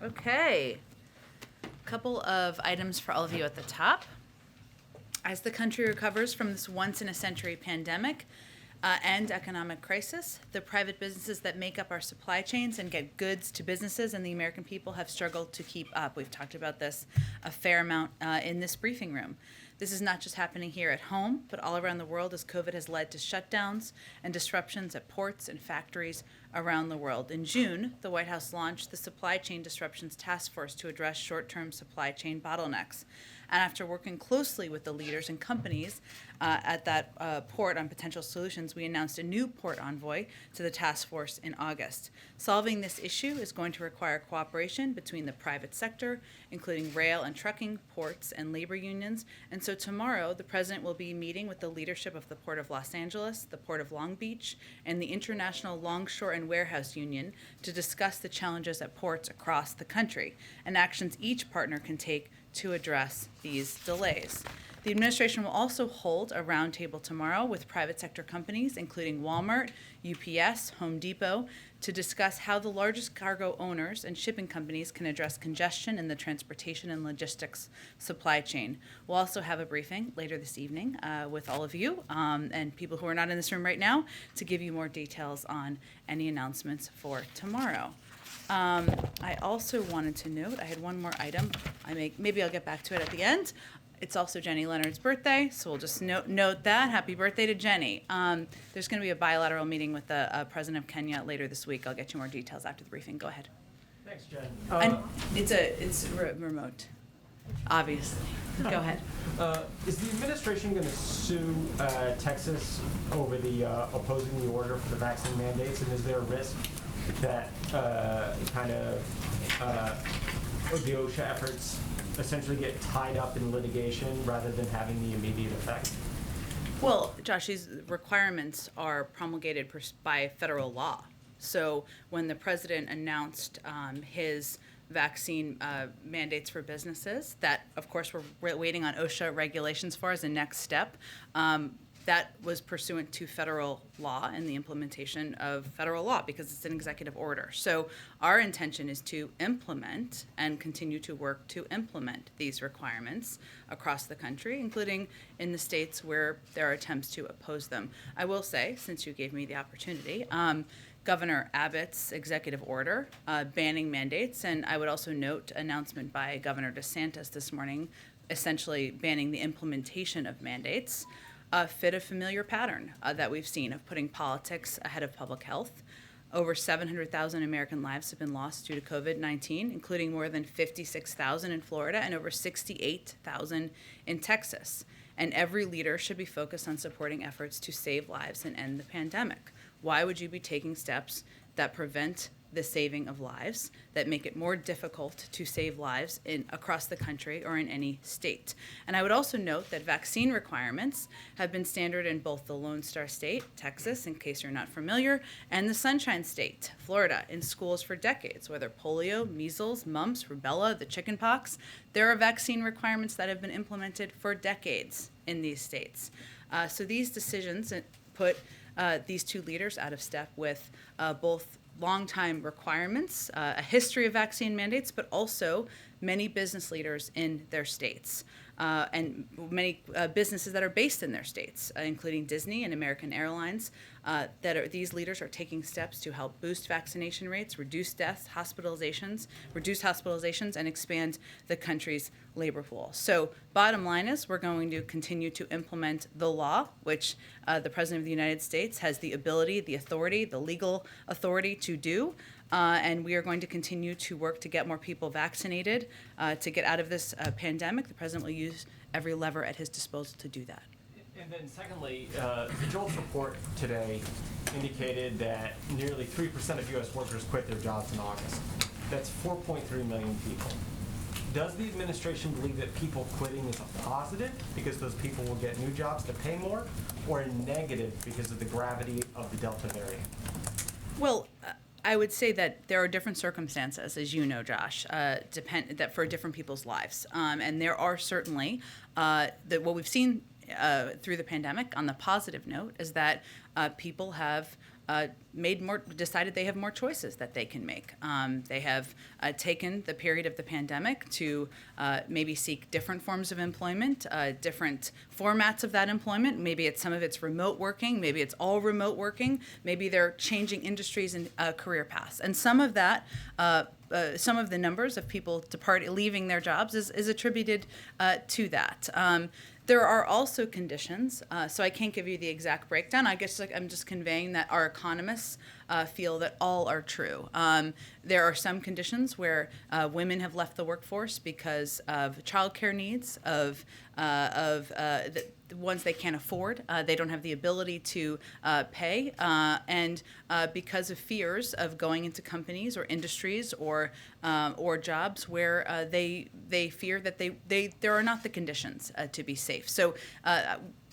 Okay. Couple of items for all of you at the top. As the country recovers from this once-in-a-century pandemic and economic crisis, the private businesses that make up our supply chains and get goods to businesses and the American people have struggled to keep up. We've talked about this a fair amount in this briefing room. This is not just happening here at home, but all around the world as COVID has led to shutdowns and disruptions at ports and factories around the world. In June, the White House launched the Supply Chain Disruptions Task Force to address short-term supply chain bottlenecks. And after working closely with the leaders and companies at that port on potential solutions, we announced a new port envoy to the task force in August. Solving this issue is going to require cooperation between the private sector, including rail and trucking, ports, and labor unions. And so tomorrow, the president will be meeting with the leadership of the Port of Los Angeles, the Port of Long Beach, and the International Longshore and Warehouse Union to discuss the challenges at ports across the country and actions each partner can take to address these delays. The administration will also hold a roundtable tomorrow with private sector companies, including Walmart, UPS, Home Depot, to discuss how the largest cargo owners and shipping companies can address congestion in the transportation and logistics supply chain. We'll also have a briefing later this evening with all of you and people who are not in this room right now to give you more details on any announcements for tomorrow. I also wanted to note, I had one more item. Maybe I'll get back to it at the end. It's also Jenny Leonard's birthday, so we'll just note that. Happy birthday to Jenny. There's going to be a bilateral meeting with the president of Kenya later this week. I'll get you more details after the briefing. Go ahead. Thanks, Jen. And it's remote, obviously. Go ahead. Is the administration going to sue Texas over the opposing the order for the vaccine mandates, and is there a risk that the OSHA efforts essentially get tied up in litigation rather than having the immediate effect? Well, Josh, these requirements are promulgated by federal law. So when the president announced his vaccine mandates for businesses, that, of course, we're waiting on OSHA regulations for as a next step, that was pursuant to federal law and the implementation of federal law because it's an executive order. So our intention is to implement and continue to work to implement these requirements across the country, including in the states where there are attempts to oppose them. I will say, since you gave me the opportunity, Governor Abbott's executive order banning mandates, and I would also note announcement by Governor DeSantis this morning, essentially banning the implementation of mandates, fit a familiar pattern that we've seen of putting politics ahead of public health. Over 700,000 American lives have been lost due to COVID-19, including more than 56,000 in Florida and over 68,000 in Texas. And every leader should be focused on supporting efforts to save lives and end the pandemic. Why would you be taking steps that prevent the saving of lives, that make it more difficult to save lives across the country or in any state? And I would also note that vaccine requirements have been standard in both the Lone Star State, Texas, in case you're not familiar, and the Sunshine State, Florida, in schools for decades, whether polio, measles, mumps, rubella, the chickenpox. There are vaccine requirements that have been implemented for decades in these states. So these decisions put these two leaders out of step with both long-time requirements, a history of vaccine mandates, but also many business leaders in their states and many businesses that are based in their states, including Disney and American Airlines. These leaders are taking steps to help boost vaccination rates, reduce deaths, reduce hospitalizations, and expand the country's labor pool. So bottom line is we're going to continue to implement the law, which the President of the United States has the ability, the authority, the legal authority to do. And we are going to continue to work to get more people vaccinated to get out of this pandemic. The president will use every lever at his disposal to do that. And then secondly, the JOLTS report today indicated that nearly 3% of U.S. workers quit their jobs in August. That's 4.3 million people. Does the administration believe that people quitting is a positive because those people will get new jobs that pay more, or a negative because of the gravity of the Delta variant? Well, I would say that there are different circumstances, as you know, Josh, that for different people's lives. And there are certainly what we've seen through the pandemic on the positive note is that people have decided they have more choices that they can make. They have taken the period of the pandemic to maybe seek different forms of employment, different formats of that employment. Maybe some of it's remote working, maybe it's all remote working, maybe they're changing industries and career paths. And some of that, some of the numbers of people leaving their jobs is attributed to that. There are also conditions, so I can't give you the exact breakdown. I guess I'm just conveying that our economists feel that all are true. There are some conditions where women have left the workforce because of childcare needs, of the ones they can't afford, they don't have the ability to pay, and because of fears of going into companies or industries or jobs where they fear that there are not the conditions to be safe. So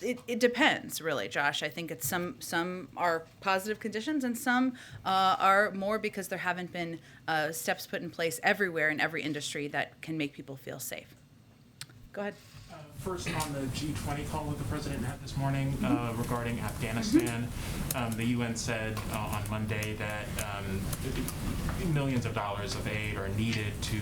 it depends, really, Josh. I think it's some are positive conditions and some are more because there haven't been steps put in place everywhere in every industry that can make people feel safe. Go ahead. First, on the G20 call that the president had this morning regarding Afghanistan, the UN said on Monday that millions of dollars of aid are needed to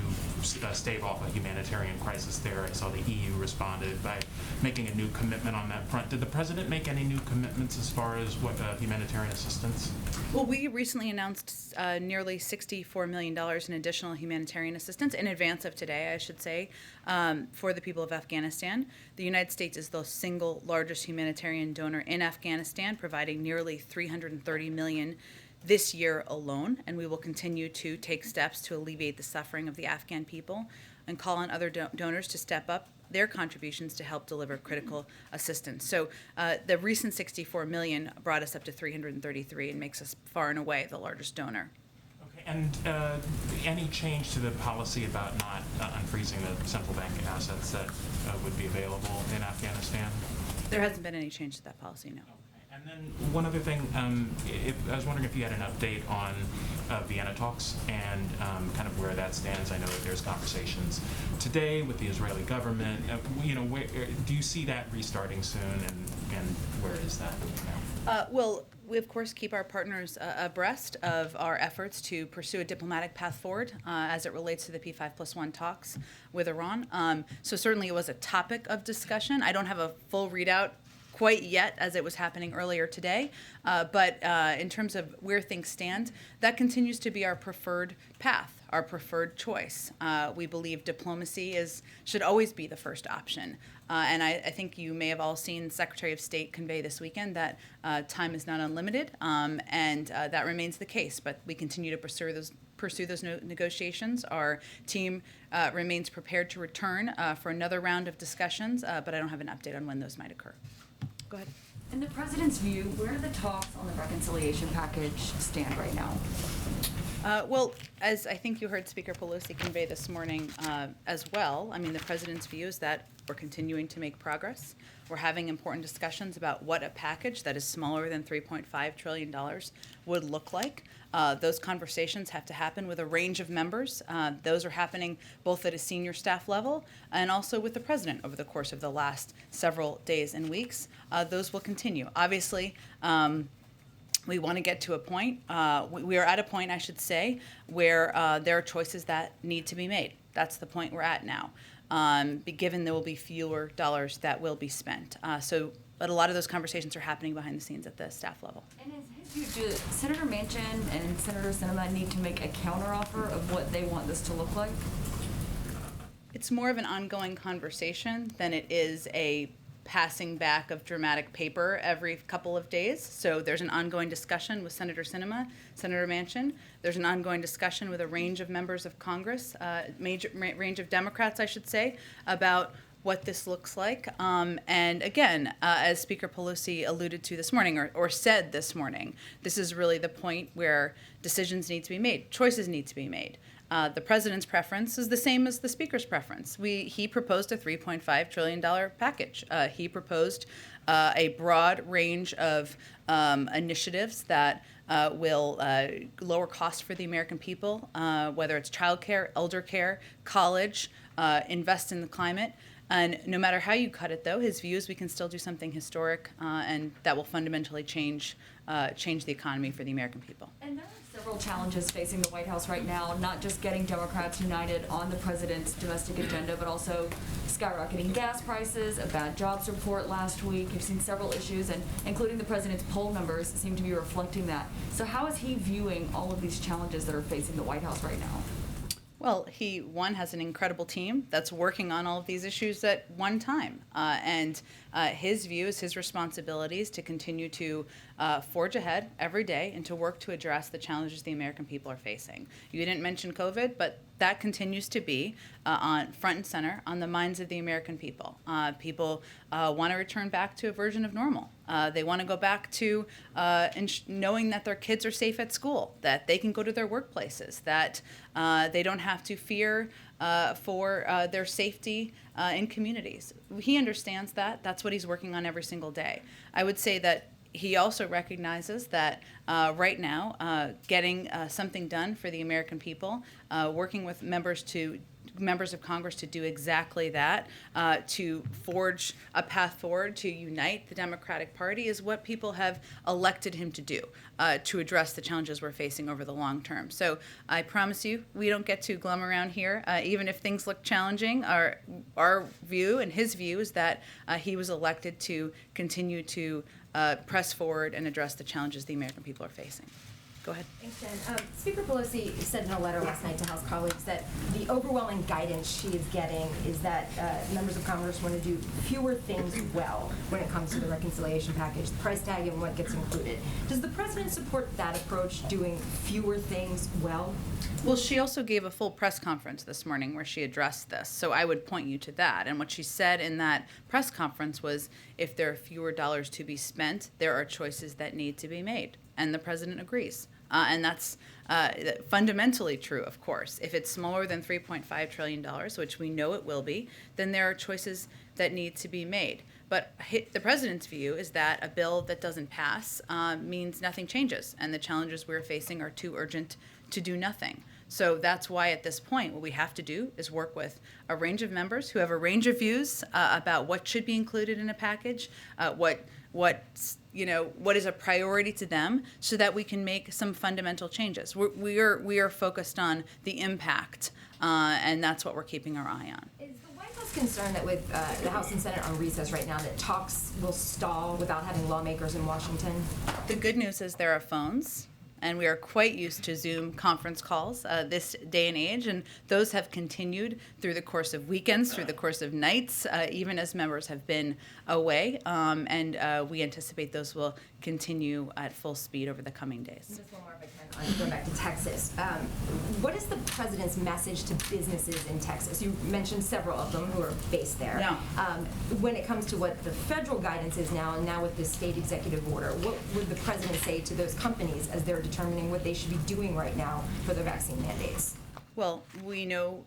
stave off a humanitarian crisis there. I saw the EU responded by making a new commitment on that front. Did the president make any new commitments as far as what humanitarian assistance? Well, we recently announced nearly $64 million in additional humanitarian assistance in advance of today, I should say, for the people of Afghanistan. The United States is the single largest humanitarian donor in Afghanistan, providing nearly $330 million this year alone, and we will continue to take steps to alleviate the suffering of the Afghan people and call on other donors to step up their contributions to help deliver critical assistance. So the recent $64 million brought us up to $333 and makes us far and away the largest donor. And any change to the policy about not unfreezing the central bank assets that would be available in Afghanistan? There hasn't been any change to that policy, no. Okay. And then one other thing, I was wondering if you had an update on Vienna talks and kind of where that stands. I know that there's conversations today with the Israeli government. Do you see that restarting soon, and where is that now? Well, we, of course, keep our partners abreast of our efforts to pursue a diplomatic path forward as it relates to the P5+1 talks with Iran. So certainly it was a topic of discussion. I don't have a full readout quite yet as it was happening earlier today, but in terms of where things stand, that continues to be our preferred path, our preferred choice. We believe diplomacy should always be the first option. And I think you may have all seen Secretary of State convey this weekend that time is not unlimited, and that remains the case. But we continue to pursue those negotiations. Our team remains prepared to return for another round of discussions, but I don't have an update on when those might occur. Go ahead. In the president's view, where do the talks on the reconciliation package stand right now? Well, as I think you heard Speaker Pelosi convey this morning as well, I mean, the president's view is that we're continuing to make progress. We're having important discussions about what a package that is smaller than $3.5 trillion would look like. Those conversations have to happen with a range of members. Those are happening both at a senior staff level and also with the president over the course of the last several days and weeks. Those will continue. Obviously, we want to get to a point, we are at a point, I should say, where there are choices that need to be made. That's the point we're at now, given there will be fewer dollars that will be spent. But a lot of those conversations are happening behind the scenes at the staff level. And do Senator Manchin and Senator Sinema need to make a counteroffer of what they want this to look like? It's more of an ongoing conversation than it is a passing back of dramatic paper every couple of days. So there's an ongoing discussion with Senator Sinema, Senator Manchin. There's an ongoing discussion with a range of members of Congress, range of Democrats, I should say, about what this looks like. And again, as Speaker Pelosi alluded to this morning or said this morning, this is really the point where decisions need to be made, choices need to be made. The president's preference is the same as the speaker's preference. He proposed a $3.5 trillion package. He proposed a broad range of initiatives that will lower costs for the American people, whether it's child care, elder care, college, invest in the climate. And no matter how you cut it, though, his view is we can still do something historic, and that will fundamentally change the economy for the American people. And there are several challenges facing the White House right now, not just getting Democrats united on the president's domestic agenda, but also skyrocketing gas prices, a bad jobs report last week. You've seen several issues, and including the president's poll numbers seem to be reflecting that. So how is he viewing all of these challenges that are facing the White House right now? Well, he, one, has an incredible team that's working on all of these issues at one time. And his view is his responsibilities to continue to forge ahead every day and to work to address the challenges the American people are facing. You didn't mention COVID, but that continues to be on front and center on the minds of the American people. People want to return back to a version of normal. They want to go back to knowing that their kids are safe at school, that they can go to their workplaces, that they don't have to fear for their safety in communities. He understands that. That's what he's working on every single day. I would say that he also recognizes that right now, getting something done for the American people, working with members of Congress to do exactly that, to forge a path forward, to unite the Democratic Party, is what people have elected him to do, to address the challenges we're facing over the long term. So I promise you, we don't get too glum around here, even if things look challenging. Our view and his view is that he was elected to continue to press forward and address the challenges the American people are facing. Go ahead. Thanks, Jen. Speaker Pelosi said in a letter last night to House colleagues that the overwhelming guidance she is getting is that members of Congress want to do fewer things well when it comes to the reconciliation package, the price tag, and what gets included. Does the president support that approach, doing fewer things well? Well, she also gave a full press conference this morning where she addressed this, so I would point you to that. And what she said in that press conference was, if there are fewer dollars to be spent, there are choices that need to be made. And the president agrees. And that's fundamentally true, of course. If it's smaller than $3.5 trillion, which we know it will be, then there are choices that need to be made. But the president's view is that a bill that doesn't pass means nothing changes, and the challenges we're facing are too urgent to do nothing. So that's why at this point, what we have to do is work with a range of members who have a range of views about what should be included in a package, what is a priority to them, so that we can make some fundamental changes. We are focused on the impact, and that's what we're keeping our eye on. Is the White House concerned that with the House and Senate on recess right now, that talks will stall without having lawmakers in Washington? The good news is there are phones, and we are quite used to Zoom conference calls this day and age, and those have continued through the course of weekends, through the course of nights, even as members have been away, and we anticipate those will continue at full speed over the coming days. Just one more if I can, going back to Texas. What is the president's message to businesses in Texas? You mentioned several of them who are based there. Yeah. When it comes to what the federal guidance is now, and now with this state executive order, what would the president say to those companies as they're determining what they should be doing right now for their vaccine mandates? Well, we know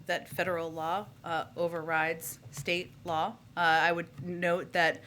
that federal law overrides state law. I would note that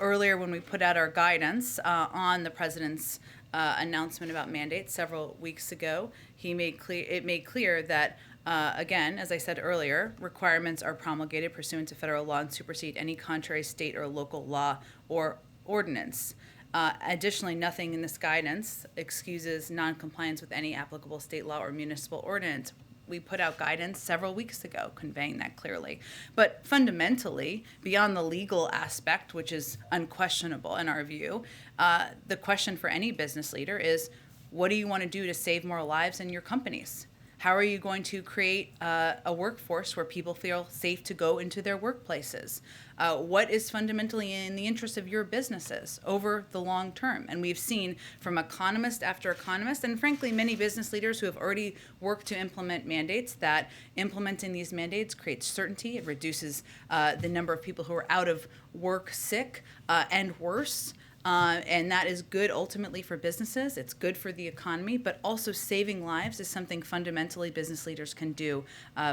earlier when we put out our guidance on the president's announcement about mandates several weeks ago, it made clear that again, as I said earlier, requirements are promulgated pursuant to federal law and supersede any contrary state or local law or ordinance. Additionally, nothing in this guidance excuses noncompliance with any applicable state law or municipal ordinance. We put out guidance several weeks ago conveying that clearly. But fundamentally, beyond the legal aspect, which is unquestionable in our view, the question for any business leader is, what do you want to do to save more lives in your companies? How are you going to create a workforce where people feel safe to go into their workplaces? What is fundamentally in the interest of your businesses over the long term? And we've seen from economist after economist, and frankly, many business leaders who have already worked to implement mandates, that implementing these mandates creates certainty. It reduces the number of people who are out of work sick and worse. And that is good ultimately for businesses. It's good for the economy, but also saving lives is something fundamentally business leaders can do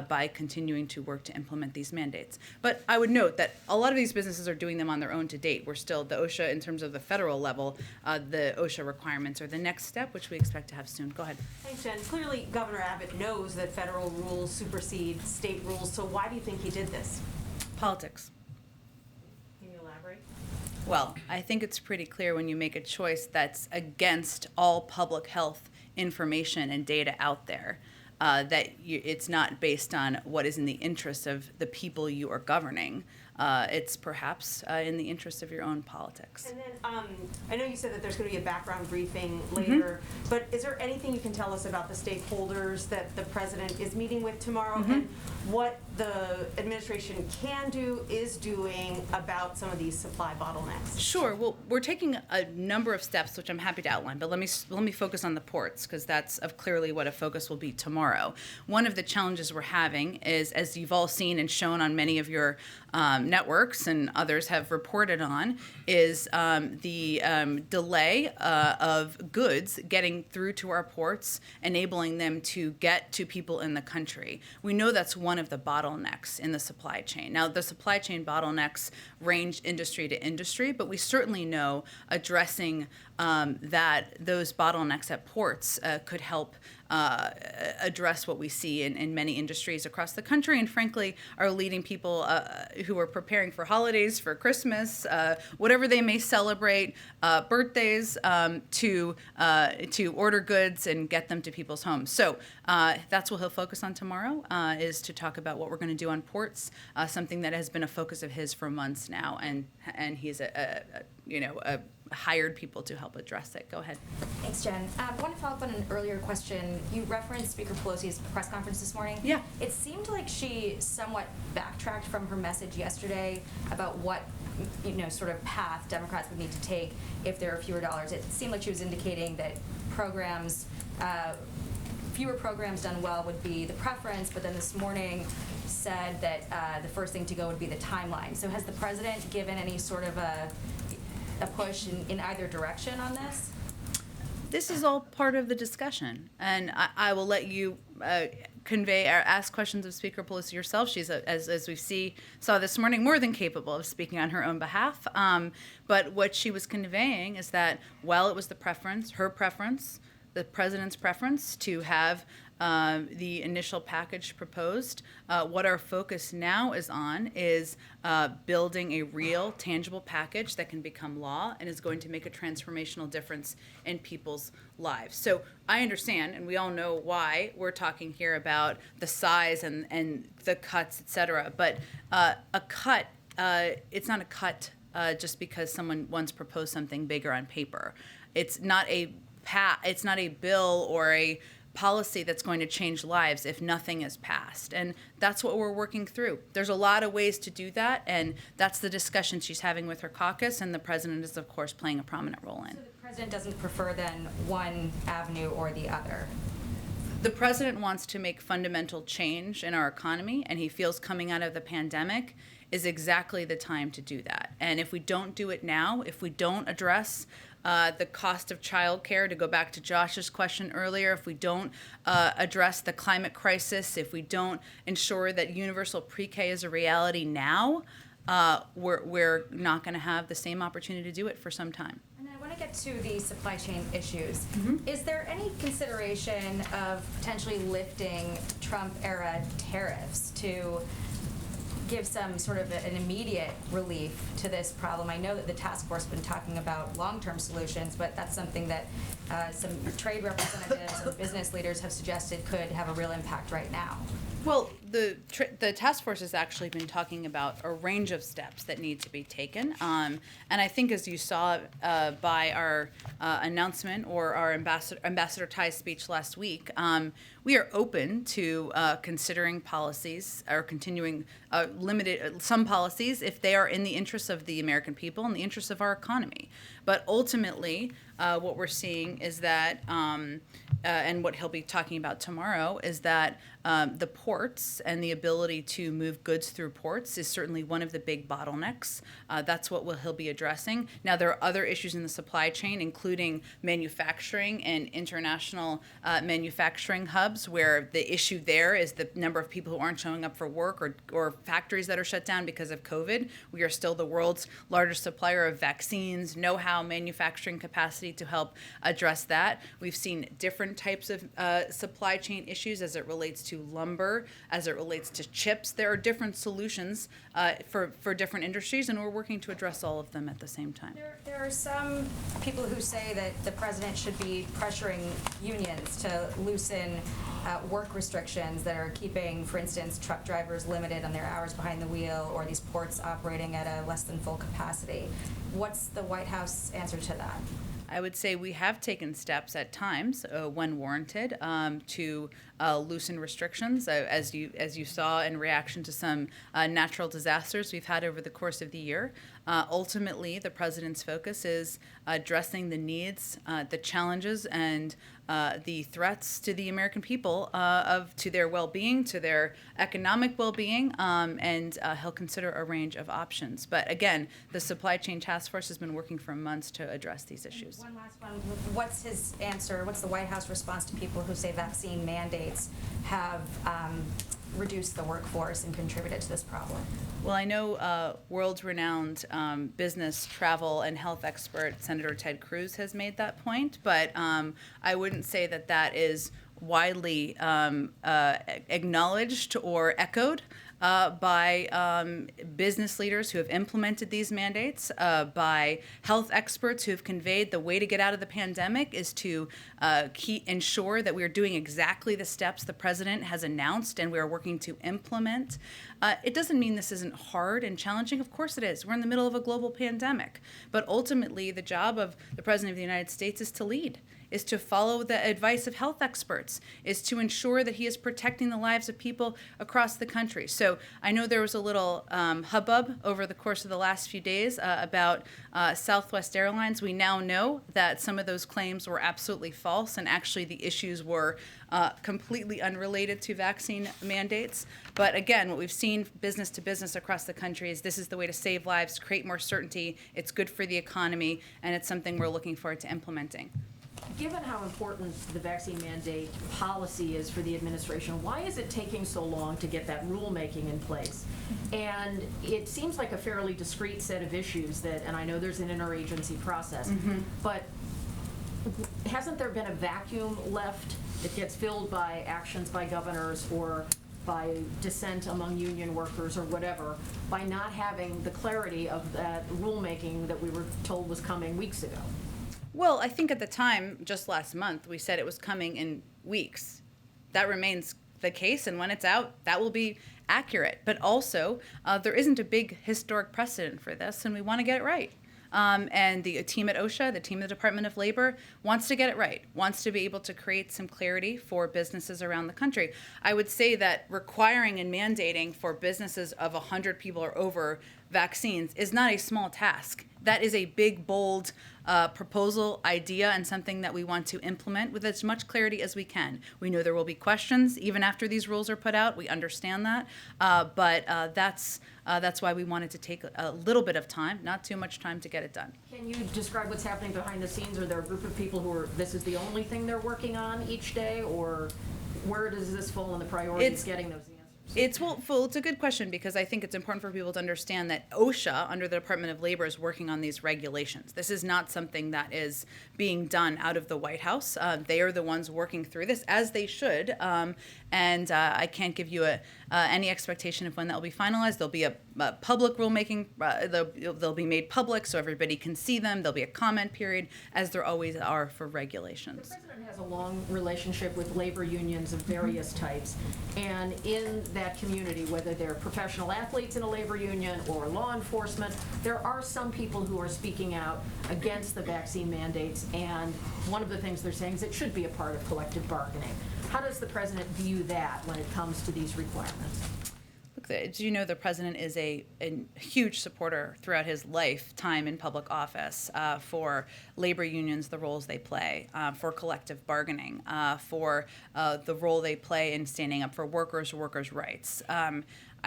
by continuing to work to implement these mandates. But I would note that a lot of these businesses are doing them on their own to date. We're still, the OSHA, in terms of the federal level, the OSHA requirements are the next step, which we expect to have soon. Go ahead. Thanks, Jen. Clearly, Governor Abbott knows that federal rules supersede state rules, so why do you think he did this? Politics. Can you elaborate? Well, I think it's pretty clear when you make a choice that's against all public health information and data out there, it's not based on what is in the interest of the people you are governing. It's perhaps in the interest of your own politics. And then, I know you said that there's going to be a background briefing later, but is there anything you can tell us about the stakeholders that the president is meeting with tomorrow and what the administration can do, is doing about some of these supply bottlenecks? Sure. Well, we're taking a number of steps, which I'm happy to outline, but let me focus on the ports, because that's clearly what a focus will be tomorrow. One of the challenges we're having is, as you've all seen and shown on many of your networks and others have reported on, is the delay of goods getting through to our ports, enabling them to get to people in the country. We know that's one of the bottlenecks in the supply chain. Now, the supply chain bottlenecks range industry to industry, but we certainly know addressing those bottlenecks at ports could help address what we see in many industries across the country, and frankly, are leading people who are preparing for holidays, for Christmas, whatever they may celebrate, birthdays, to order goods and get them to people's homes. So that's what he'll focus on tomorrow, is to talk about what we're going to do on ports, something that has been a focus of his for months now, and he's hired people to help address it. Go ahead. Thanks, Jen. I want to follow up on an earlier question. You referenced Speaker Pelosi's press conference this morning. Yeah. It seemed like she somewhat backtracked from her message yesterday about what, sort of path Democrats would need to take if there are fewer dollars. It seemed like she was indicating that fewer programs done well would be the preference, but then this morning said that the first thing to go would be the timeline. So has the president given any sort of a push in either direction on this? This is all part of the discussion, and I will let you convey or ask questions of Speaker Pelosi yourself. She's, as we saw this morning, more than capable of speaking on her own behalf. But what she was conveying is that while it was her preference, the president's preference to have the initial package proposed, what our focus now is on is building a real, tangible package that can become law and is going to make a transformational difference in people's lives. So I understand, and we all know why we're talking here about the size and the cuts, et cetera, but a cut, it's not a cut just because someone once proposed something bigger on paper. It's not a bill or a policy that's going to change lives if nothing is passed. And that's what we're working through. There's a lot of ways to do that, and that's the discussion she's having with her caucus, and the president is, of course, playing a prominent role in. So the president doesn't prefer then one avenue or the other? The president wants to make fundamental change in our economy, and he feels coming out of the pandemic is exactly the time to do that. And if we don't do it now, if we don't address the cost of childcare, to go back to Josh's question earlier, if we don't address the climate crisis, if we don't ensure that universal pre-K is a reality now, we're not going to have the same opportunity to do it for some time. And I want to get to the supply chain issues. Is there any consideration of potentially lifting Trump-era tariffs to give some sort of an immediate relief to this problem? I know that the task force has been talking about long-term solutions, but that's something that some trade representatives and business leaders have suggested could have a real impact right now. Well, the task force has actually been talking about a range of steps that need to be taken. And I think, as you saw by our announcement or our Ambassador Tai's speech last week, we are open to considering policies or continuing some policies if they are in the interests of the American people and the interests of our economy. But ultimately, what we're seeing is that, and what he'll be talking about tomorrow, is that the ports and the ability to move goods through ports is certainly one of the big bottlenecks. That's what he'll be addressing. Now, there are other issues in the supply chain, including manufacturing and international manufacturing hubs, where the issue there is the number of people who aren't showing up for work or factories that are shut down because of COVID. We are still the world's largest supplier of vaccines, know-how, manufacturing capacity to help address that. We've seen different types of supply chain issues as it relates to to lumber, as it relates to chips. There are different solutions for different industries, and we're working to address all of them at the same time. There are some people who say that the president should be pressuring unions to loosen work restrictions that are keeping, for instance, truck drivers limited on their hours behind the wheel, or these ports operating at a less than full capacity. What's the White House answer to that? I would say we have taken steps at times, when warranted, to loosen restrictions, as you saw in reaction to some natural disasters we've had over the course of the year. Ultimately, the president's focus is addressing the needs, the challenges, and the threats to the American people to their well-being, to their economic well-being, and he'll consider a range of options. But again, the Supply Chain Task Force has been working for months to address these issues. One last one. What's his answer? What's the White House response to people who say vaccine mandates have reduced the workforce and contributed to this problem? Well, I know world-renowned business, travel, and health expert Senator Ted Cruz has made that point, but I wouldn't say that that is widely acknowledged or echoed by business leaders who have implemented these mandates, by health experts who have conveyed the way to get out of the pandemic is to ensure that we are doing exactly the steps the president has announced and we are working to implement. It doesn't mean this isn't hard and challenging. Of course it is. We're in the middle of a global pandemic. But ultimately, the job of the President of the United States is to lead, is to follow the advice of health experts, is to ensure that he is protecting the lives of people across the country. So I know there was a little hubbub over the course of the last few days about Southwest Airlines. We now know that some of those claims were absolutely false, and actually the issues were completely unrelated to vaccine mandates. But again, what we've seen business to business across the country is this is the way to save lives, create more certainty. It's good for the economy, and it's something we're looking forward to implementing. Given how important the vaccine mandate policy is for the administration, why is it taking so long to get that rulemaking in place? And it seems like a fairly discrete set of issues that, and I know there's an interagency process, but hasn't there been a vacuum left that gets filled by actions by governors or by dissent among union workers or whatever, by not having the clarity of that rulemaking that we were told was coming weeks ago? Well, I think at the time, just last month, we said it was coming in weeks. That remains the case, and when it's out, that will be accurate. But also, there isn't a big historic precedent for this, and we want to get it right. And the team at OSHA, the team at the Department of Labor, wants to get it right, wants to be able to create some clarity for businesses around the country. I would say that requiring and mandating for businesses of 100 people or over vaccines is not a small task. That is a big, bold proposal, idea, and something that we want to implement with as much clarity as we can. We know there will be questions even after these rules are put out. We understand that, but that's why we wanted to take a little bit of time, not too much time, to get it done. Can you describe what's happening behind the scenes? Are there a group of people who are, this is the only thing they're working on each day, or where does this fall in the priorities getting those answers? It's a good question, because I think it's important for people to understand that OSHA, under the Department of Labor, is working on these regulations. This is not something that is being done out of the White House. They are the ones working through this, as they should, and I can't give you any expectation of when that will be finalized. There'll be a public rulemaking. They'll be made public so everybody can see them. There'll be a comment period, as there always are for regulations. The president has a long relationship with labor unions of various types, and in that community, whether they're professional athletes in a labor union or law enforcement, there are some people who are speaking out against the vaccine mandates, and one of the things they're saying is it should be a part of collective bargaining. How does the president view that when it comes to these requirements? Look, as you know, the president is a huge supporter throughout his lifetime in public office for labor unions, the roles they play, for collective bargaining, for the role they play in standing up for workers' rights.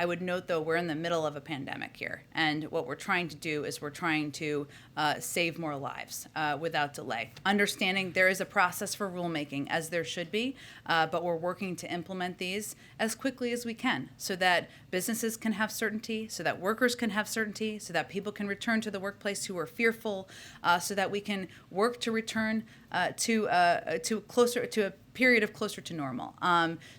I would note, though, we're in the middle of a pandemic here, and what we're trying to do is we're trying to save more lives without delay. Understanding there is a process for rulemaking, as there should be, but we're working to implement these as quickly as we can so that businesses can have certainty, so that workers can have certainty, so that people can return to the workplace who are fearful, so that we can work to return to a period of closer to normal.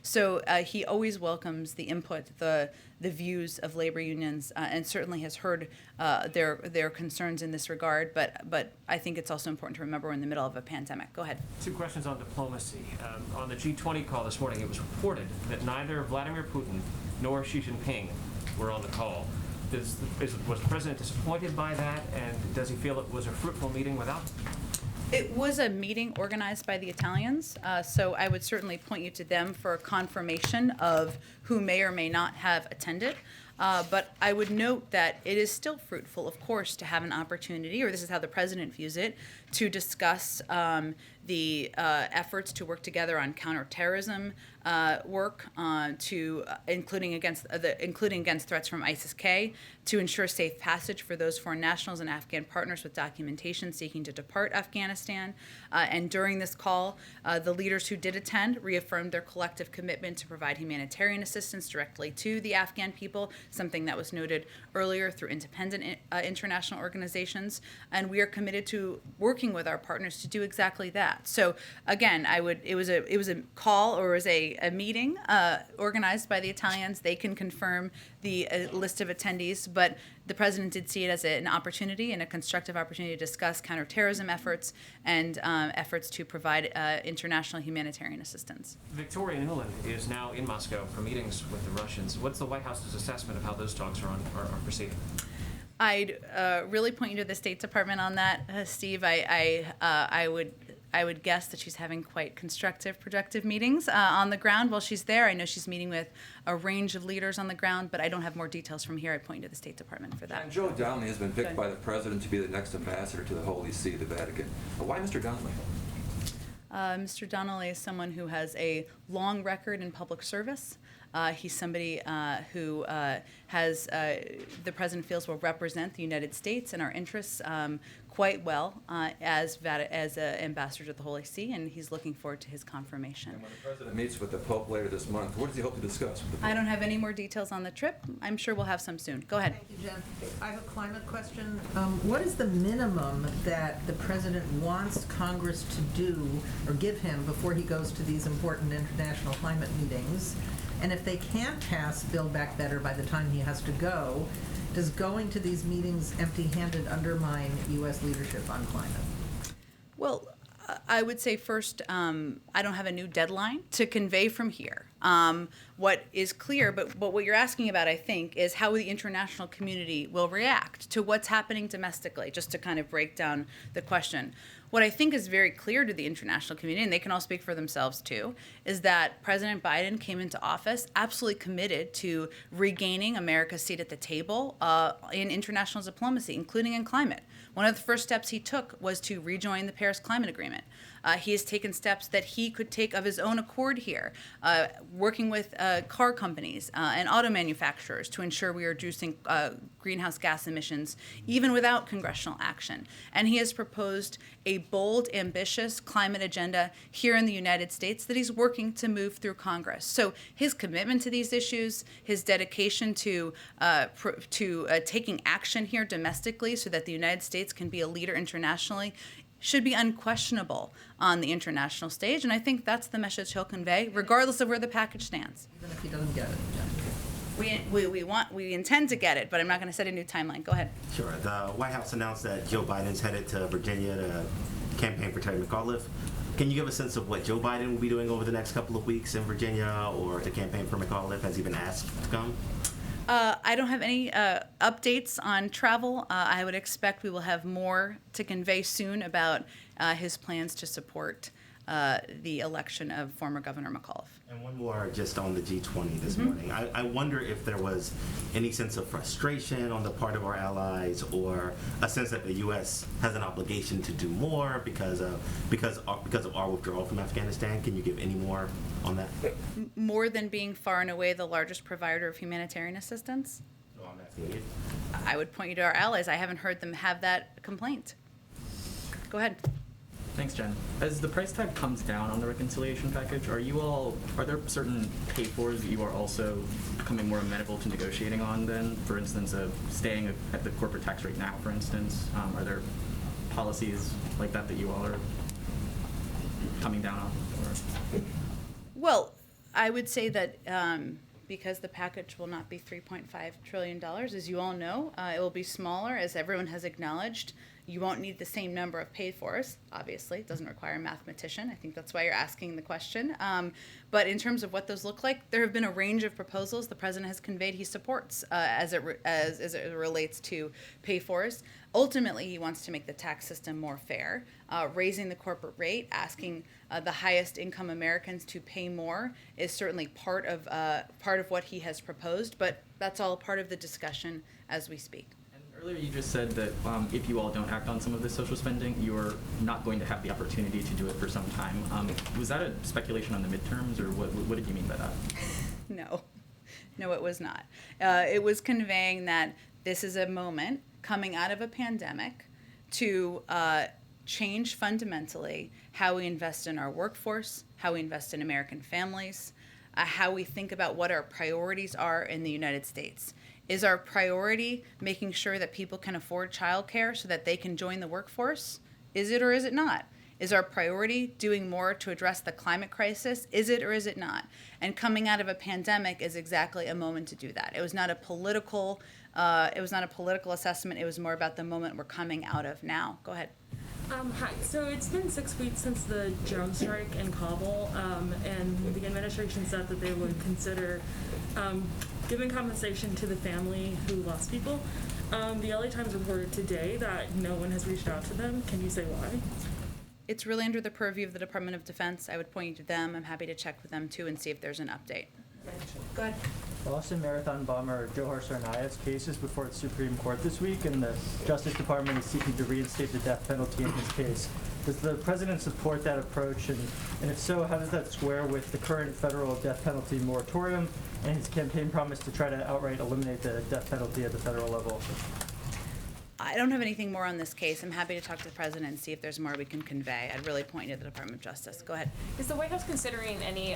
So he always welcomes the input, the views of labor unions, and certainly has heard their concerns in this regard. But I think it's also important to remember we're in the middle of a pandemic. Go ahead. 2 questions on diplomacy. On the G20 call this morning, it was reported that neither Vladimir Putin nor Xi Jinping were on the call. Was the president disappointed by that, and does he feel it was a fruitful meeting without them? It was a meeting organized by the Italians, so I would certainly point you to them for confirmation of who may or may not have attended. But I would note that it is still fruitful, of course, to have an opportunity, or this is how the president views it, to discuss the efforts to work together on counterterrorism work, including against threats from ISIS-K, to ensure safe passage for those foreign nationals and Afghan partners with documentation seeking to depart Afghanistan. And during this call, the leaders who did attend reaffirmed their collective commitment to provide humanitarian assistance directly to the Afghan people, something that was noted earlier through independent international organizations. And we are committed to working with our partners to do exactly that. So again, it was a call, or it was a meeting organized by the Italians. They can confirm the list of attendees, but the president did see it as an opportunity and a constructive opportunity to discuss counterterrorism efforts and efforts to provide international humanitarian assistance. Victoria Nuland is now in Moscow for meetings with the Russians. What's the White House's assessment of how those talks are proceeding? I'd really point you to the State Department on that, Steve. I would guess that she's having quite constructive, productive meetings on the ground while she's there. I know she's meeting with a range of leaders on the ground, but I don't have more details from here. I point you to the State Department for that. And Joe Donnelly has been picked by the president to be the next ambassador to the Holy See, the Vatican. Why Mr. Donnelly? Mr. Donnelly is someone who has a long record in public service. He's somebody who has, the president feels, will represent the United States and our interests quite well as ambassador to the Holy See, and he's looking forward to his confirmation. And when the president meets with the Pope later this month, what does he hope to discuss with the Pope? I don't have any more details on the trip. I'm sure we'll have some soon. Go ahead. Thank you, Jen. I have a climate question. What is the minimum that the president wants Congress to do or give him before he goes to these important international climate meetings? And if they can't pass Build Back Better by the time he has to go, does going to these meetings empty-handed undermine U.S. leadership on climate? Well, I would say first, I don't have a new deadline to convey from here. What is clear, but what you're asking about, I think, is how the international community will react to what's happening domestically, just to kind of break down the question. What I think is very clear to the international community, and they can all speak for themselves too, is that President Biden came into office absolutely committed to regaining America's seat at the table in international diplomacy, including in climate. One of the first steps he took was to rejoin the Paris Climate Agreement. He has taken steps that he could take of his own accord here, working with car companies and auto manufacturers to ensure we are reducing greenhouse gas emissions even without congressional action. And he has proposed a bold, ambitious climate agenda here in the United States that he's working to move through Congress. So his commitment to these issues, his dedication to taking action here domestically so that the United States can be a leader internationally should be unquestionable on the international stage, and I think that's the message he'll convey, regardless of where the package stands. Even if he doesn't get it? We intend to get it, but I'm not going to set a new timeline. Go ahead. Sure. The White House announced that Joe Biden's headed to Virginia to campaign for Terry McAuliffe. Can you give a sense of what Joe Biden will be doing over the next couple of weeks in Virginia or to campaign for McAuliffe? Has he been asked to come? I don't have any updates on travel. I would expect we will have more to convey soon about his plans to support the election of former Governor McAuliffe. And one more just on the G20 this morning. I wonder if there was any sense of frustration on the part of our allies or a sense that the U.S. has an obligation to do more because of our withdrawal from Afghanistan. Can you give any more on that? More than being far and away the largest provider of humanitarian assistance? No, I'm asking you. I would point you to our allies. I haven't heard them have that complaint. Go ahead. Thanks, Jen. As the price tag comes down on the reconciliation package, are there certain pay-fors that you are also becoming more amenable to negotiating on then? For instance, staying at the corporate tax rate now, for instance? Are there policies like that you all are coming down on? Or? Well, I would say that because the package will not be $3.5 trillion, as you all know, it will be smaller, as everyone has acknowledged. You won't need the same number of paid-fors, obviously. It doesn't require a mathematician. I think that's why you're asking the question. But in terms of what those look like, there have been a range of proposals the president has conveyed he supports as it relates to pay-fors. Ultimately, he wants to make the tax system more fair, raising the corporate rate, asking the highest income Americans to pay more is certainly part of what he has proposed, but that's all part of the discussion as we speak. Earlier you just said that if you all don't act on some of this social spending, you're not going to have the opportunity to do it for some time. Was that a speculation on the midterms, or what did you mean by that? No, it was not. It was conveying that this is a moment coming out of a pandemic to change fundamentally how we invest in our workforce, how we invest in American families, how we think about what our priorities are in the United States. Is our priority making sure that people can afford childcare so that they can join the workforce? Is it or is it not? Is our priority doing more to address the climate crisis? Is it or is it not? And coming out of a pandemic is exactly a moment to do that. It was not a political assessment. It was more about the moment we're coming out of now. Go ahead. Hi. So it's been 6 weeks since the drone strike in Kabul, and the administration said that they would consider giving compensation to the family who lost people. The LA Times reported today that no one has reached out to them. Can you say why? It's really under the purview of the Department of Defense. I would point you to them. I'm happy to check with them too and see if there's an update. Go ahead. Boston Marathon bomber Johar Tsarnaev's case is before the Supreme Court this week, and the Justice Department is seeking to reinstate the death penalty in his case. Does the president support that approach, and if so, how does that square with the current federal death penalty moratorium and his campaign promise to try to outright eliminate the death penalty at the federal level? I don't have anything more on this case. I'm happy to talk to the president and see if there's more we can convey. I'd really point you to the Department of Justice. Go ahead. Is the White House considering any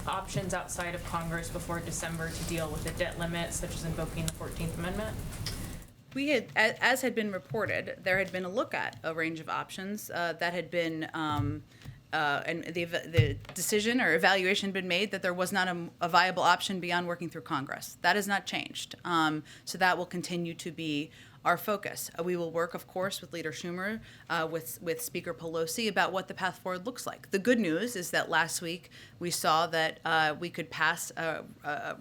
options outside of Congress before December to deal with the debt limit, such as invoking the 14th Amendment? We had, as had been reported, there had been a look at a range of options that had been, and the decision or evaluation had been made that there was not a viable option beyond working through Congress. That has not changed. So that will continue to be our focus. We will work, of course, with Leader Schumer, with Speaker Pelosi about what the path forward looks like. The good news is that last week we saw that we could pass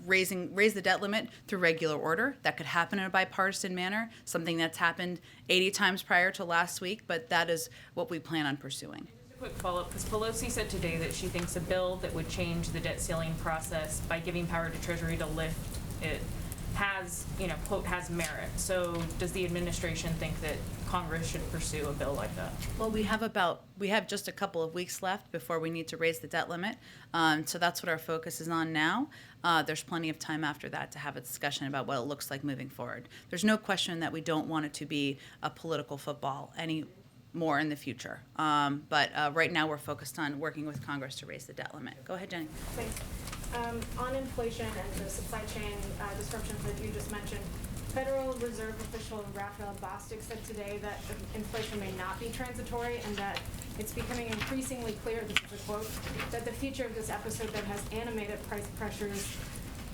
raise the debt limit through regular order. That could happen in a bipartisan manner, something that's happened 80 times prior to last week, but that is what we plan on pursuing. Just a quick follow-up, because Pelosi said today that she thinks a bill that would change the debt ceiling process by giving power to Treasury to lift it has, quote, has merit. So does the administration think that Congress should pursue a bill like that? Well, we have just a couple of weeks left before we need to raise the debt limit. So that's what our focus is on now. There's plenty of time after that to have a discussion about what it looks like moving forward. There's no question that we don't want it to be a political football any more in the future. But right now we're focused on working with Congress to raise the debt limit. Go ahead, Jenny. Thanks. On inflation and the supply chain disruptions that you just mentioned, Federal Reserve official Raphael Bostic said today that inflation may not be transitory and that it's becoming increasingly clear, this is a quote, that the future of this episode that has animated price pressures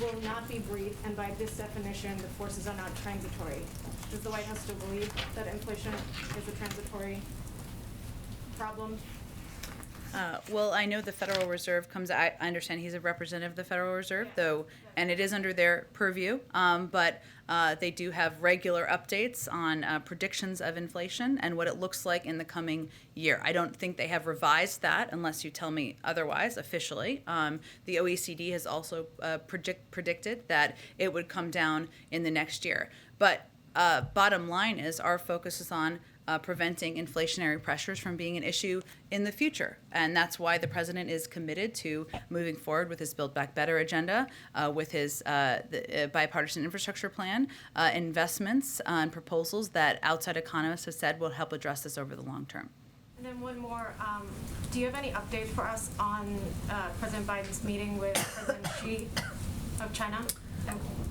will not be brief, and by this definition, the forces are not transitory. Does the White House still believe that inflation is a transitory problem? Well, I know the Federal Reserve I understand he's a representative of the Federal Reserve, though, and it is under their purview, but they do have regular updates on predictions of inflation and what it looks like in the coming year. I don't think they have revised that unless you tell me otherwise officially. The OECD has also predicted that it would come down in the next year. But bottom line is our focus is on preventing inflationary pressures from being an issue in the future. And that's why the president is committed to moving forward with his Build Back Better agenda, with his bipartisan infrastructure plan, investments and proposals that outside economists have said will help address this over the long term. And then one more, do you have any updates for us on President Biden's meeting with President Xi of China?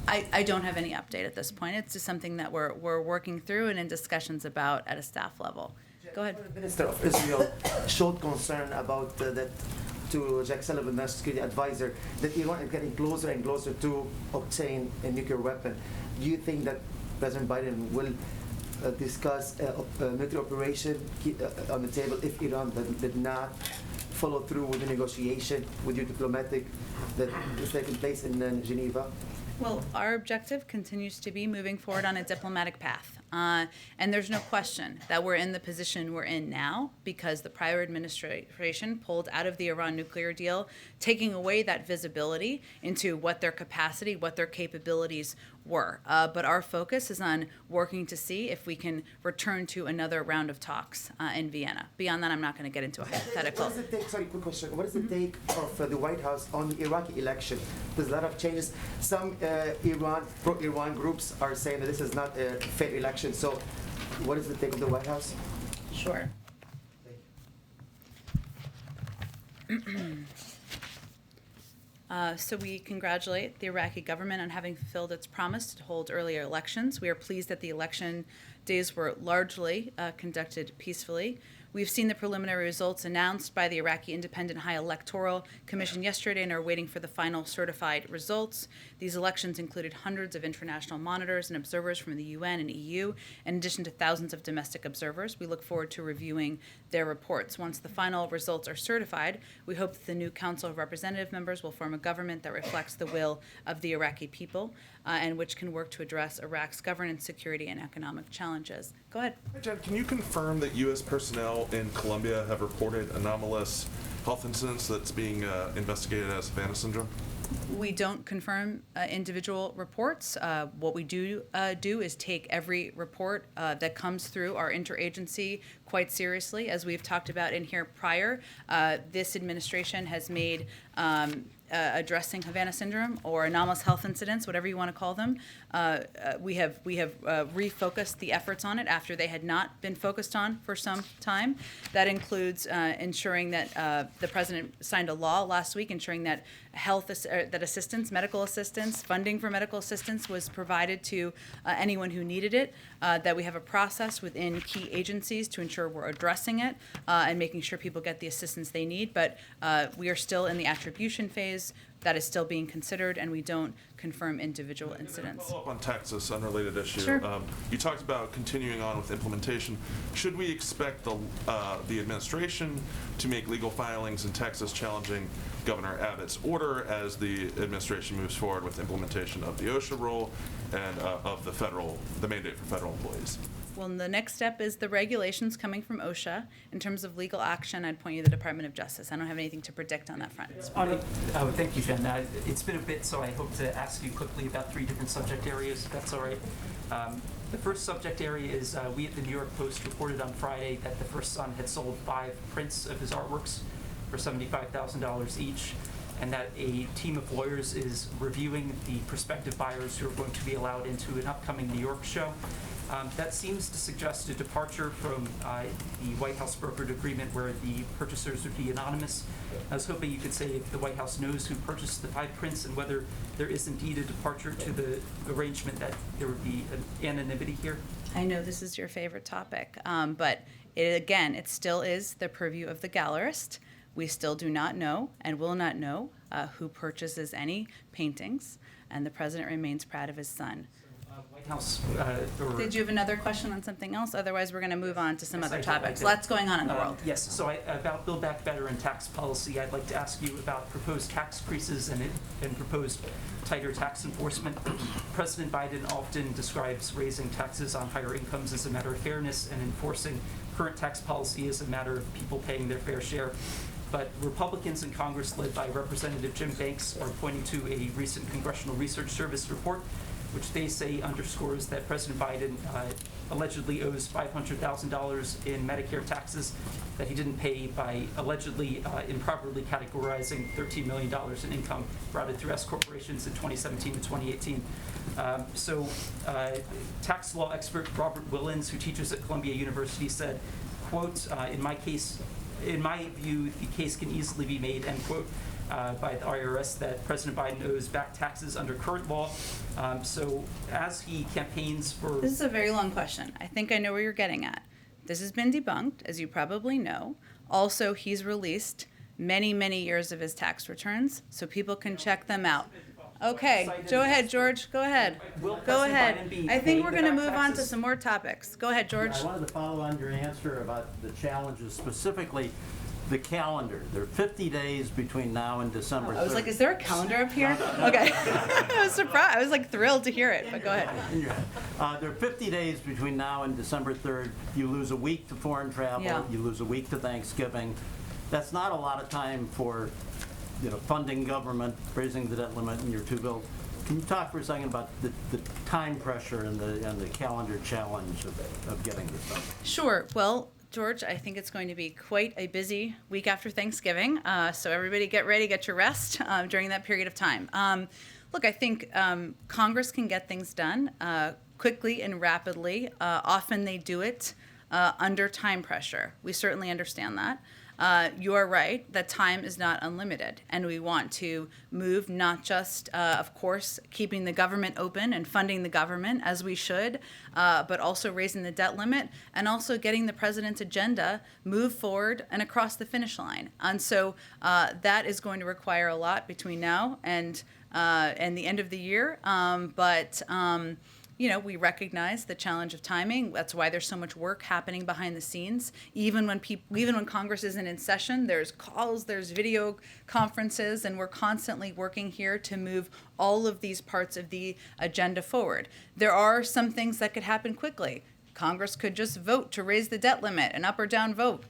I don't have any update at this point. It's just something that we're working through and in discussions about at a staff level. Jen, Go ahead. The Minister of Israel showed concern about that to Jack Sullivan, National Security Advisor, that Iran is getting closer and closer to obtain a nuclear weapon. Do you think that President Biden will discuss a military operation on the table if Iran did not follow through with the negotiation with your diplomatic that is taking place in Geneva? Well, our objective continues to be moving forward on a diplomatic path. And there's no question that we're in the position we're in now because the prior administration pulled out of the Iran nuclear deal, taking away that visibility into what their capacity, what their capabilities were. But our focus is on working to see if we can return to another round of talks in Vienna. Beyond that, I'm not going to get into a hypothetical. What is the take, sorry, quick question. What is the take of the White House on the Iraqi election? There's a lot of changes. Some pro-Iran groups are saying that this is not a fair election. So what is the take of the White House? Sure. So we congratulate the Iraqi government on having fulfilled its promise to hold earlier elections. We are pleased that the election days were largely conducted peacefully. We've seen the preliminary results announced by the Iraqi Independent High Electoral Commission yesterday and are waiting for the final certified results. These elections included hundreds of international monitors and observers from the UN and EU, in addition to thousands of domestic observers. We look forward to reviewing their reports. Once the final results are certified, we hope that the new Council of Representative members will form a government that reflects the will of the Iraqi people and which can work to address Iraq's governance, security, and economic challenges. Go ahead. Hi, Jen, can you confirm that U.S. personnel in Colombia have reported anomalous health incidents that's being investigated as Havana syndrome? We don't confirm individual reports. What we do is take every report that comes through our interagency quite seriously. As we've talked about in here prior, this administration has made addressing Havana syndrome or anomalous health incidents, whatever you want to call them. We have refocused the efforts on it after they had not been focused on for some time. That includes ensuring that the president signed a law last week ensuring that assistance, medical assistance, funding for medical assistance was provided to anyone who needed it. That we have a process within key agencies to ensure we're addressing it and making sure people get the assistance they need. But we are still in the attribution phase. That is still being considered, and we don't confirm individual incidents. Follow up on Texas, unrelated issue. Sure. You talked about continuing on with implementation. Should we expect the administration to make legal filings in Texas challenging Governor Abbott's order as the administration moves forward with implementation of the OSHA rule and of the mandate for federal employees? Well, the next step is the regulations coming from OSHA. In terms of legal action, I'd point you to the Department of Justice. I don't have anything to predict on that front. Thank you, Jen. It's been a bit, so I hope to ask you quickly about 3 different subject areas, if that's all right. The first subject area is we at the New York Post reported on Friday that the first son had sold 5 prints of his artworks for $75,000 each, and that a team of lawyers is reviewing the prospective buyers who are going to be allowed into an upcoming New York show. That seems to suggest a departure from the White House brokered agreement where the purchasers would be anonymous. I was hoping you could say if the White House knows who purchased the 5 prints and whether there is indeed a departure to the arrangement that there would be an anonymity here. I know this is your favorite topic, but it still is the purview of the gallerist. We still do not know and will not know who purchases any paintings, and the president remains proud of his son. White House. Did you have another question on something else? Otherwise, we're going to move on to some other topics. Lots going on in the world. Yes, so about Build Back Better and tax policy, I'd like to ask you about proposed tax increases and proposed tighter tax enforcement. President Biden often describes raising taxes on higher incomes as a matter of fairness and enforcing current tax policy as a matter of people paying their fair share. But Republicans in Congress, led by Representative Jim Banks, are pointing to a recent Congressional Research Service report which they say underscores that President Biden allegedly owes $500,000 in Medicare taxes that he didn't pay by allegedly improperly categorizing $13 million in income routed through S corporations in 2017 to 2018. Tax law expert Robert Willens, who teaches at Columbia University, said, quote, in my view, the case can easily be made, end quote, by the IRS that President Biden owes back taxes under current law. So as he campaigns for... This is a very long question. I think I know where you're getting at. This has been debunked, as you probably know. Also, he's released many, many years of his tax returns, so people can check them out. Okay, go ahead, George. Go ahead. Go ahead. I think we're going to move on to some more topics. Go ahead, George. I wanted to follow on your answer about the challenges, specifically the calendar. There are 50 days between now and December 3rd. I was like, is there a calendar up here? Okay. I was surprised. I was like thrilled to hear it, but go ahead. There are 50 days between now and December 3rd. You lose a week to foreign travel. Yeah. You lose a week to Thanksgiving. That's not a lot of time for, funding government, raising the debt limit in your two bills. Can you talk for a second about the time pressure and the calendar challenge of getting this done? Sure. Well, George, I think it's going to be quite a busy week after Thanksgiving. So everybody get ready, get your rest during that period of time. Look, I think Congress can get things done quickly and rapidly. Often they do it under time pressure. We certainly understand that. You are right that time is not unlimited, and we want to move not just, of course, keeping the government open and funding the government as we should, but also raising the debt limit and also getting the president's agenda moved forward and across the finish line. And so that is going to require a lot between now and the end of the year. We recognize the challenge of timing. That's why there's so much work happening behind the scenes. Even when Congress isn't in session, there's calls, there's video conferences, and we're constantly working here to move all of these parts of the agenda forward. There are some things that could happen quickly. Congress could just vote to raise the debt limit, an up or down vote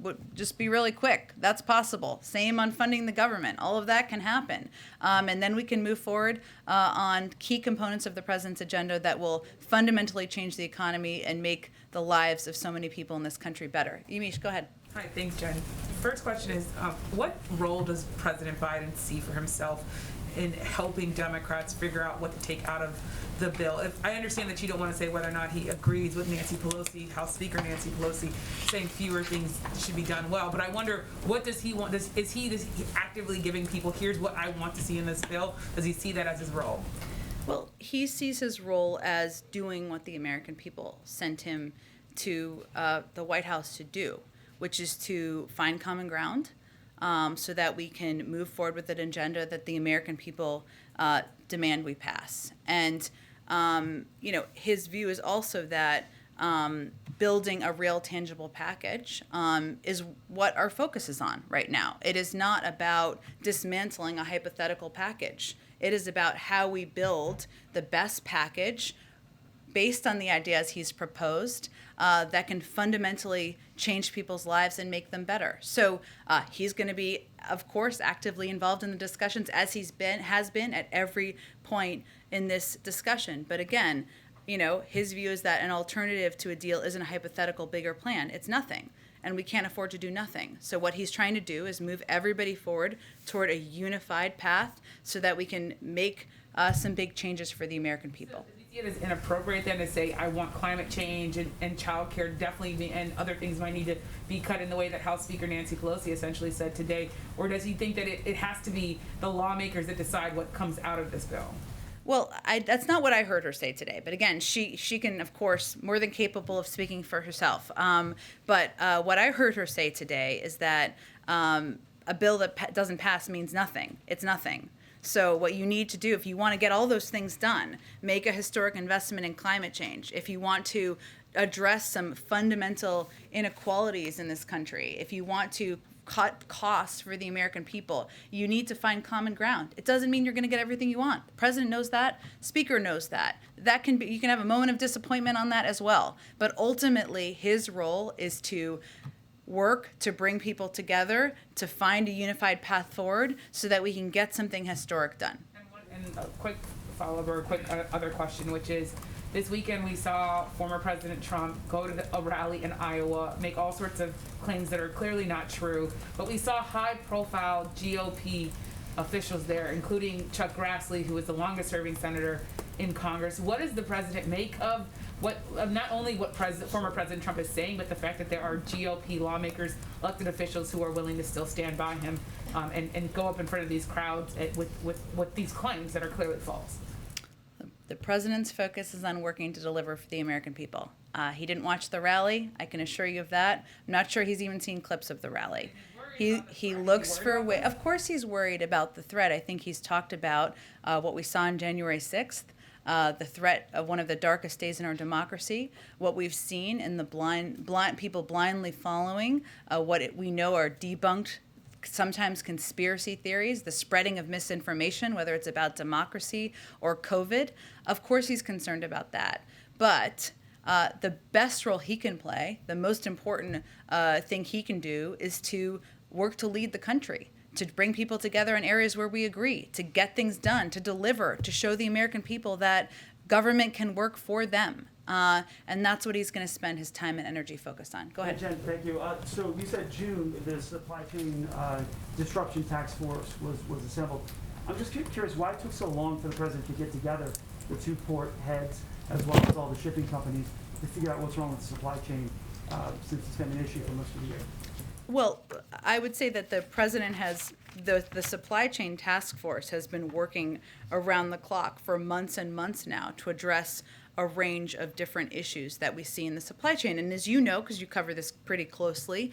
would just be really quick. That's possible. Same on funding the government. All of that can happen. And then we can move forward on key components of the president's agenda that will fundamentally change the economy and make the lives of so many people in this country better. Yamiche, go ahead. Hi, thanks, Jen. First question is, what role does President Biden see for himself in helping Democrats figure out what to take out of the bill? I understand that you don't want to say whether or not he agrees with Nancy Pelosi, House Speaker Nancy Pelosi, saying fewer things should be done well, but I wonder, what does he want? Is he actively giving people, here's what I want to see in this bill? Does he see that as his role? Well, he sees his role as doing what the American people sent him to the White House to do, which is to find common ground, so that we can move forward with an agenda that the American people demand we pass. And, his view is also that building a real tangible package is what our focus is on right now. It is not about dismantling a hypothetical package. It is about how we build the best package based on the ideas he's proposed that can fundamentally change people's lives and make them better. So he's going to be, of course, actively involved in the discussions, as has been at every point in this discussion. But again, his view is that an alternative to a deal isn't a hypothetical bigger plan. It's nothing, and we can't afford to do nothing. So what he's trying to do is move everybody forward toward a unified path so that we can make some big changes for the American people. It is inappropriate then to say, I want climate change and child care definitely, and other things might need to be cut in the way that House Speaker Nancy Pelosi essentially said today? Or does he think that it has to be the lawmakers that decide what comes out of this bill? Well, that's not what I heard her say today. But again, she can, of course, more than capable of speaking for herself. But what I heard her say today is that a bill that doesn't pass means nothing. It's nothing. So what you need to do, if you want to get all those things done, make a historic investment in climate change. If you want to address some fundamental inequalities in this country, if you want to cut costs for the American people, you need to find common ground. It doesn't mean you're going to get everything you want. The president knows that. Speaker knows that. That can be, you can have a moment of disappointment on that as well. But ultimately, his role is to work to bring people together, to find a unified path forward so that we can get something historic done. And a quick follow-up or a quick other question, which is, this weekend we saw former President Trump go to a rally in Iowa, make all sorts of claims that are clearly not true, but we saw high-profile GOP officials there, including Chuck Grassley, who is the longest-serving senator in Congress. What does the president make of not only what former President Trump is saying, but the fact that there are GOP lawmakers, elected officials who are willing to still stand by him and go up in front of these crowds with these claims that are clearly false? The president's focus is on working to deliver for the American people. He didn't watch the rally. I can assure you of that. I'm not sure he's even seen clips of the rally. He looks for a way. Of course, he's worried about the threat. I think he's talked about what we saw on January 6th. The threat of one of the darkest days in our democracy, what we've seen in the blind people blindly following we know are debunked, sometimes conspiracy theories, the spreading of misinformation, whether it's about democracy or COVID. Of course he's concerned about that. But the best role he can play, the most important thing he can do is to work to lead the country, to bring people together in areas where we agree, to get things done, to deliver, to show the American people that government can work for them. And that's what he's going to spend his time and energy focused on. Go ahead. Jen, thank you. So you said June, the supply chain disruption task force was assembled. I'm just curious why it took so long for the president to get together the two port heads as well as all the shipping companies to figure out what's wrong with the supply chain since it's been an issue for most of the year. Well, I would say that the president has, the supply chain task force has been working around the clock for months and months now to address a range of different issues that we see in the supply chain. And as you know, because you cover this pretty closely,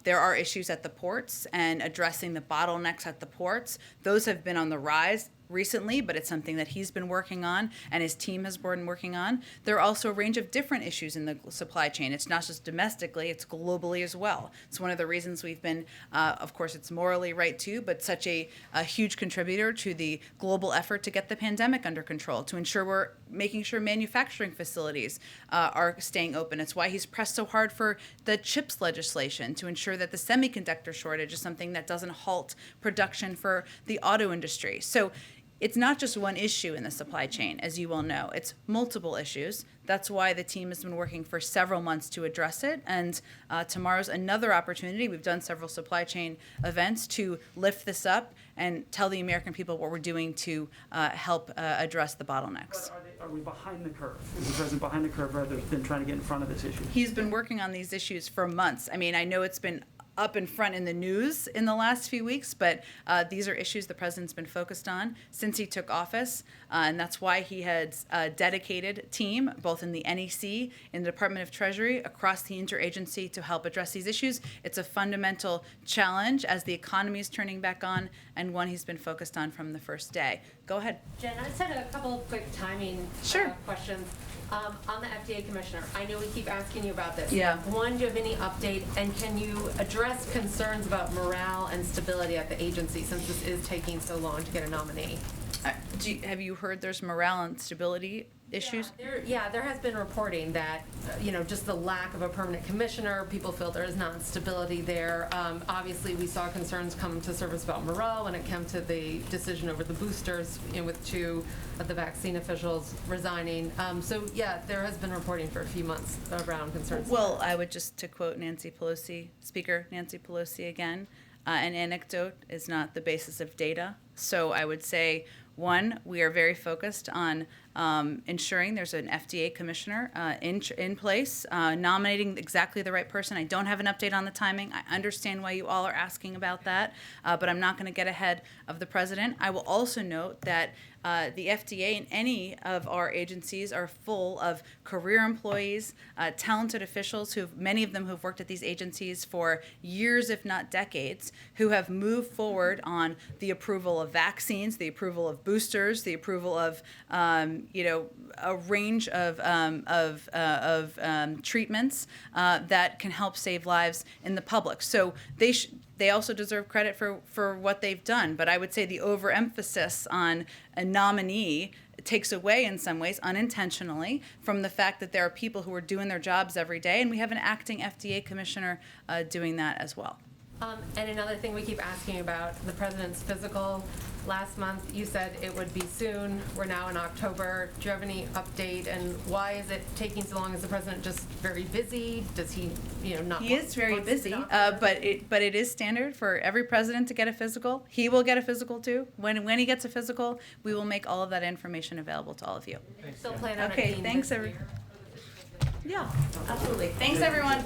there are issues at the ports and addressing the bottlenecks at the ports. Those have been on the rise recently, but it's something that he's been working on and his team has been working on. There are also a range of different issues in the supply chain. It's not just domestically, it's globally as well. It's one of the reasons we've been, of course, it's morally right too, but such a huge contributor to the global effort to get the pandemic under control, to ensure we're making sure manufacturing facilities are staying open. It's why he's pressed so hard for the CHIPS legislation to ensure that the semiconductor shortage is something that doesn't halt production for the auto industry. So it's not just one issue in the supply chain, as you well know. It's multiple issues. That's why the team has been working for several months to address it. And tomorrow's another opportunity. We've done several supply chain events to lift this up and tell the American people what we're doing to help address the bottlenecks. But are we behind the curve? Is the president behind the curve rather than trying to get in front of this issue? He's been working on these issues for months. I mean, I know it's been up in front in the news in the last few weeks, but these are issues the president's been focused on since he took office, and that's why he has a dedicated team, both in the NEC, in the Department of Treasury, across the interagency to help address these issues. It's a fundamental challenge as the economy is turning back on, and one he's been focused on from the first day. Go ahead. Jen, I just had a couple of quick timing questions. On the FDA commissioner, I know we keep asking you about this. Yeah. One, do you have any update, and can you address concerns about morale and stability at the agency since this is taking so long to get a nominee? Have you heard there's morale and stability issues? There has been reporting that, just the lack of a permanent commissioner, people feel there is not stability there. Obviously, we saw concerns come to surface about morale when it came to the decision over the boosters, with two of the vaccine officials resigning. There has been reporting for a few months around concerns. Well, I would just, to quote Nancy Pelosi, Speaker Nancy Pelosi again, an anecdote is not the basis of data. So I would say, one, we are very focused on ensuring there's an FDA commissioner in place, nominating exactly the right person. I don't have an update on the timing. I understand why you all are asking about that, but I'm not going to get ahead of the president. I will also note that the FDA and any of our agencies are full of career employees, talented officials, many of them who've worked at these agencies for years, if not decades, who have moved forward on the approval of vaccines, the approval of boosters, the approval of a range of treatments that can help save lives in the public. So they also deserve credit for what they've done. But I would say the overemphasis on a nominee takes away, in some ways, unintentionally, from the fact that there are people who are doing their jobs every day, and we have an acting FDA commissioner doing that as well. And another thing we keep asking about, the president's physical. Last month, you said it would be soon. We're now in October. Do you have any update? And why is it taking so long? Is the president just very busy? Does he, not? He is very busy, but it is standard for every president to get a physical. He will get a physical too. When he gets a physical, we will make all of that information available to all of you. Still plan on it Okay, being thanks, this year? Yeah, absolutely. Thanks, everyone.